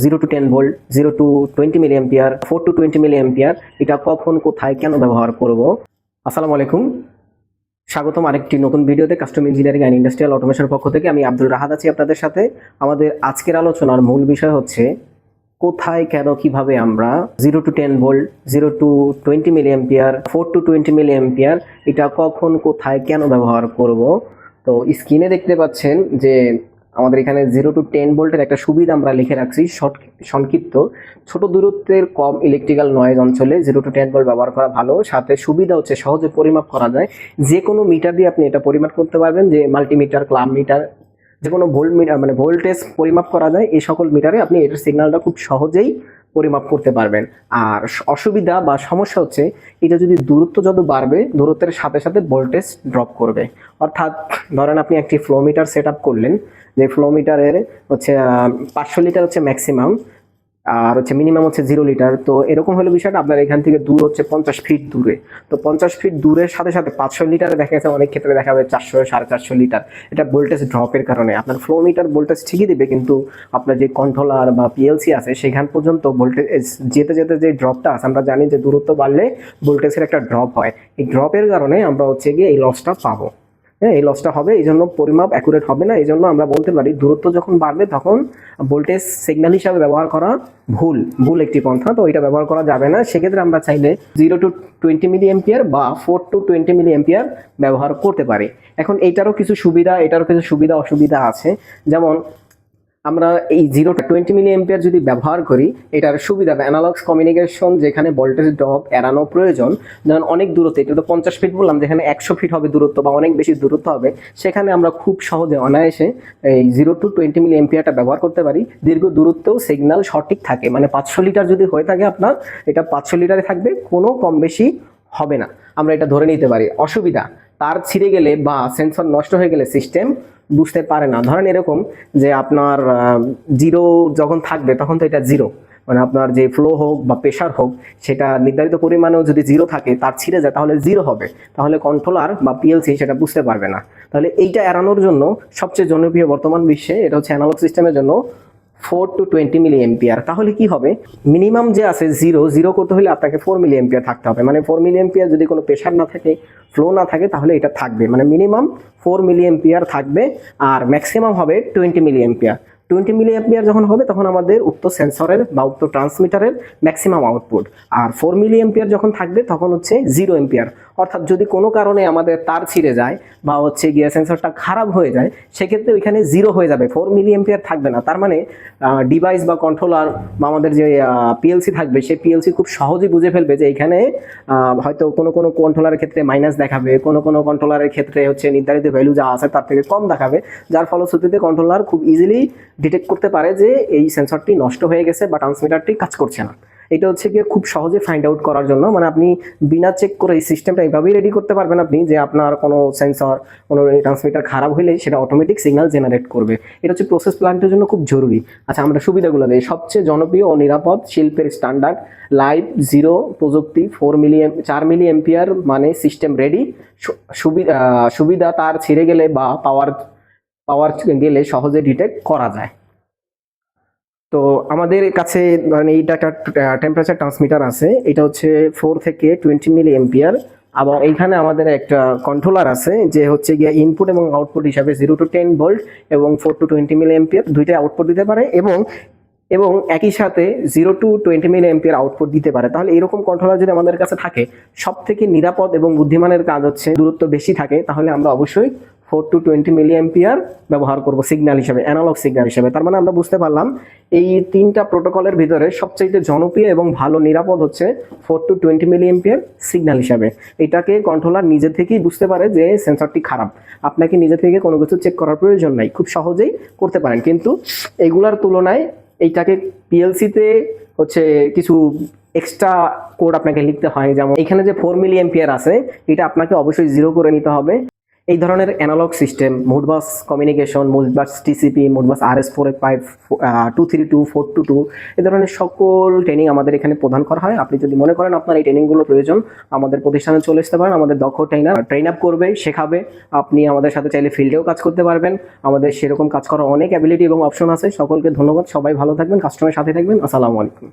0 to 10 volt, 0 to 20 milliampere, 4 to 20 milliampere, এটা কখন কোথায় কেন ব্যবহার করব। আসসালামু আলাইকুম, স্বাগতম আরেকটি নতুন ভিডিওতে কাস্টম ইঞ্জিনিয়ারিং অ্যান্ড ইন্ডাস্ট্রিয়াল অটোমেশনের পক্ষ থেকে। আমি আব্দুল রাহাত আছি আপনাদের সাথে। আমাদের আজকের আলোচনার মূল বিষয় হচ্ছে কোথায় কেন কিভাবে আমরা 0 to 10 volt, 0 to 20 milliampere, 4 to 20 milliampere, এটা কখন কোথায় কেন ব্যবহার করব। তো স্ক্রিনে দেখতে পাচ্ছেন যে আমাদের এখানে 0 to 10 ভোল্টের একটা সুবিধা আমরা লিখে রাখছি সংক্ষিপ্ত। ছোট দূরত্বের কম ইলেকট্রিক্যাল নয়েজ অঞ্চলে 0 to 10 ভোল্ট ব্যবহার করা ভালো। সাথে সুবিধা হচ্ছে সহজে পরিমাপ করা যায়। যে কোনো মিটার দিয়ে আপনি এটা পরিমাপ করতে পারবেন, যে মাল্টিমিটার, ক্লাব মিটার, যে কোনো ভোল্ট মিটার মানে ভোল্টেজ পরিমাপ করা যায়। এই সকল মিটারে আপনি এটার সিগন্যালটা খুব সহজেই পরিমাপ করতে পারবেন। আর অসুবিধা বা সমস্যা হচ্ছে এটা যদি দূরত্ব যত বাড়বে, দূরত্বের সাথে সাথে ভোল্টেজ ড্রপ করবে। অর্থাৎ ধরেন আপনি একটি ফ্লো মিটার সেট আপ করলেন, যে ফ্লো মিটারের হচ্ছে 500 লিটার হচ্ছে ম্যাক্সিমাম, আর হচ্ছে মিনিমাম হচ্ছে 0 লিটার। তো এরকম হলো বিষয়টা, আপনার এখান থেকে দূর হচ্ছে 50 ফিট দূরে। তো 50 ফিট দূরের সাথে সাথে 500 লিটারে দেখা গেছে, অনেক ক্ষেত্রে দেখা যাবে 400 450 লিটার। এটা ভোল্টেজ ড্রপের কারণে আপনার ফ্লো মিটার ভোল্টেজ ঠিকই দিবে, কিন্তু আপনার যে কন্ট্রোলার বা পিএলসি আছে সেখান পর্যন্ত ভোল্টেজ যেতে যেতে যে ড্রপটা আছে, আমরা জানি যে দূরত্ব বাড়লে ভোল্টেজের একটা ড্রপ হয়। এই ড্রপের কারণে আমরা হচ্ছে গিয়ে এই লসটা পাবো। হ্যাঁ, এই লসটা হবে, এই জন্য পরিমাপ অ্যাকুরেট হবে না। এই জন্য আমরা বলতে পারি দূরত্ব যখন বাড়বে তখন ভোল্টেজ সিগন্যাল হিসাবে ব্যবহার করা ভুল একটি পন্থা। তো এটা ব্যবহার করা যাবে না। সেক্ষেত্রে আমরা চাইলে 0 to 20 মিলি অ্যাম্পিয়ার বা 4 to 20 মিলি অ্যাম্পিয়ার ব্যবহার করতে পারি। এখন এটারও কিছু সুবিধা অসুবিধা আছে। যেমন আমরা এই 0 to 20 মিলি অ্যাম্পিয়ার যদি ব্যবহার করি, এটার সুবিধা অ্যানালগস কমিউনিকেশন, যেখানে ভোল্টেজ ড্রপ এড়ানো প্রয়োজন। যেমন অনেক দূরত্বে, এটা তো 50 ফিট বললাম, যেখানে 100 ফিট হবে দূরত্ব বা অনেক বেশি দূরত্ব হবে, সেখানে আমরা খুব সহজে অনায়াসে এই 0 to 20 মিলি অ্যাম্পিয়ারটা ব্যবহার করতে পারি। দীর্ঘ দূরত্বেও সিগন্যাল সঠিক থাকে, মানে 500 লিটার যদি হয়ে থাকে আপনার, এটা 500 লিটারে থাকবে, কোনো কম বেশি হবে না, আমরা এটা ধরে নিতে পারি। অসুবিধা, তার ছিঁড়ে গেলে বা সেন্সর নষ্ট হয়ে গেলে সিস্টেম বুঝতে পারে না। ধরেন এরকম যে আপনার 0 যখন থাকবে তখন তো এটা 0, মানে আপনার যে ফ্লো হোক বা প্রেশার হোক, সেটা নির্ধারিত পরিমাণেও যদি 0 থাকে, তার ছিঁড়ে যায় তাহলে 0 হবে। তাহলে কন্ট্রোলার বা পিএলসি সেটা বুঝতে পারবে না। তাহলে এইটা এড়ানোর জন্য সবচেয়ে জনপ্রিয় বর্তমান বিশ্বে এটা হচ্ছে অ্যানালগ সিস্টেমের জন্য 4 to 20 মিলি অ্যাম্পিয়ার। তাহলে কি হবে, মিনিমাম যে আছে 0 করতে হলে আপনাকে 4 মিলি অ্যাম্পিয়ার থাকতে হবে। মানে 4 মিলি অ্যাম্পিয়ার যদি কোনো প্রেশার না থাকে, ফ্লো না থাকে, তাহলে এটা থাকবে, মানে মিনিমাম 4 মিলি অ্যাম্পিয়ার থাকবে। আর ম্যাক্সিমাম হবে 20 মিলি অ্যাম্পিয়ার। 20 মিলি অ্যাম্পিয়ার যখন হবে তখন আমাদের উক্ত সেন্সরের বা উক্ত ট্রান্সমিটারের ম্যাক্সিমাম আউটপুট। আর 4 মিলি অ্যাম্পিয়ার যখন থাকবে তখন হচ্ছে 0 অ্যাম্পিয়ার। অর্থাৎ যদি কোনো কারণে আমাদের তার ছিঁড়ে যায় বা হচ্ছে গিয়ে সেন্সরটা খারাপ হয়ে যায়, সেক্ষেত্রে ওইখানে 0 হয়ে যাবে, 4 মিলি অ্যাম্পিয়ার থাকবে না। তার মানে ডিভাইস বা কন্ট্রোলার বা আমাদের যে পিএলসি থাকবে, সেই পিএলসি খুব সহজেই বুঝে ফেলবে যে এখানে হয়তো কোনো কন্ট্রোলারের ক্ষেত্রে মাইনাস দেখাবে, কোনো কন্ট্রোলারের ক্ষেত্রে হচ্ছে নির্ধারিত ভ্যালু যা আছে তার থেকে কম দেখাবে, যার ফলশ্রুতিতে কন্ট্রোলার খুব ইজিলি ডিটেক্ট করতে পারে যে এই সেন্সরটি নষ্ট হয়ে গেছে বা ট্রান্সমিটারটি কাজ করছে না। এটা হচ্ছে গিয়ে খুব সহজে ফাইন্ড আউট করার জন্য, মানে আপনি বিনা চেক করে এই সিস্টেমটা এইভাবেই রেডি করতে পারবেন আপনি, যে আপনার কোনো সেন্সর, কোনো ট্রান্সমিটার খারাপ হলে সেটা অটোমেটিক সিগন্যাল জেনারেট করবে। এটা হচ্ছে প্রসেস প্ল্যান্টের জন্য খুব জরুরি। আচ্ছা, আমরা সুবিধাগুলো দিই। সবচেয়ে জনপ্রিয় ও নিরাপদ শিল্পের স্ট্যান্ডার্ড লাইভ 0 প্রযুক্তি, 4 মিলি অ্যাম্পিয়ার মানে সিস্টেম রেডি। সুবিধা, তার ছিঁড়ে গেলে বা পাওয়ার গেলে সহজে ডিটেক্ট করা যায়। তো আমাদের কাছে মানে এইটা একটা টেম্পারেচার ট্রান্সমিটার আছে, এটা হচ্ছে 4 থেকে 20 মিলি অ্যাম্পিয়ার। আবার এইখানে আমাদের একটা কন্ট্রোলার আছে, যে হচ্ছে গিয়ে ইনপুট এবং আউটপুট হিসাবে 0 to 10 ভোল্ট এবং 4 to 20 মিলি অ্যাম্পিয়ার দুইটাই আউটপুট দিতে পারে, এবং একই সাথে 0 to 20 মিলি অ্যাম্পিয়ার আউটপুট দিতে পারে। তাহলে এরকম কন্ট্রোলার যদি আমাদের কাছে থাকে, সব থেকে নিরাপদ এবং বুদ্ধিমানের কাজ হচ্ছে দূরত্ব বেশি থাকে, তাহলে আমরা অবশ্যই 4 to 20 মিলি অ্যাম্পিয়ার ব্যবহার করব সিগন্যাল হিসেবে, অ্যানালগ সিগন্যাল হিসেবে। তার মানে আমরা বুঝতে পারলাম এই তিনটা প্রোটোকলের ভিতরে সবচেয়ে জনপ্রিয় এবং ভালো নিরাপদ হচ্ছে 4 to 20 মিলি অ্যাম্পিয়ার সিগন্যাল হিসাবে। এটাকে কন্ট্রোলার নিজে থেকেই বুঝতে পারে যে সেন্সরটি খারাপ, আপনাকে নিজে থেকে কোনো কিছু চেক করার প্রয়োজন নাই, খুব সহজেই করতে পারেন। কিন্তু এগুলার তুলনায় এইটাকে পিএলসিতে হচ্ছে কিছু এক্সট্রা কোড আপনাকে লিখতে হয়। যেমন এখানে যে 4 মিলি অ্যাম্পিয়ার আছে, এটা আপনাকে অবশ্যই 0 করে নিতে হবে। এই ধরনের analogue system, Modbus communication, Modbus TCP, Modbus RS485, 232, 422 এই ধরনের সকল ট্রেনিং আমাদের এখানে প্রদান করা হয়। আপনি যদি মনে করেন আপনার এই ট্রেনিংগুলো প্রয়োজন, আমাদের প্রতিষ্ঠানে চলে আসতে পারেন। আমাদের দক্ষ ট্রেন আপ করবে, শেখাবে। আপনি আমাদের সাথে চাইলে ফিল্ডেও কাজ করতে পারবেন। আমাদের সেরকম কাজ করার অনেক অ্যাবিলিটি এবং অপশন আছে। সকলকে ধন্যবাদ। সবাই ভালো থাকবেন, কাস্টমারের সাথে থাকবেন। আসসালামু আলাইকুম।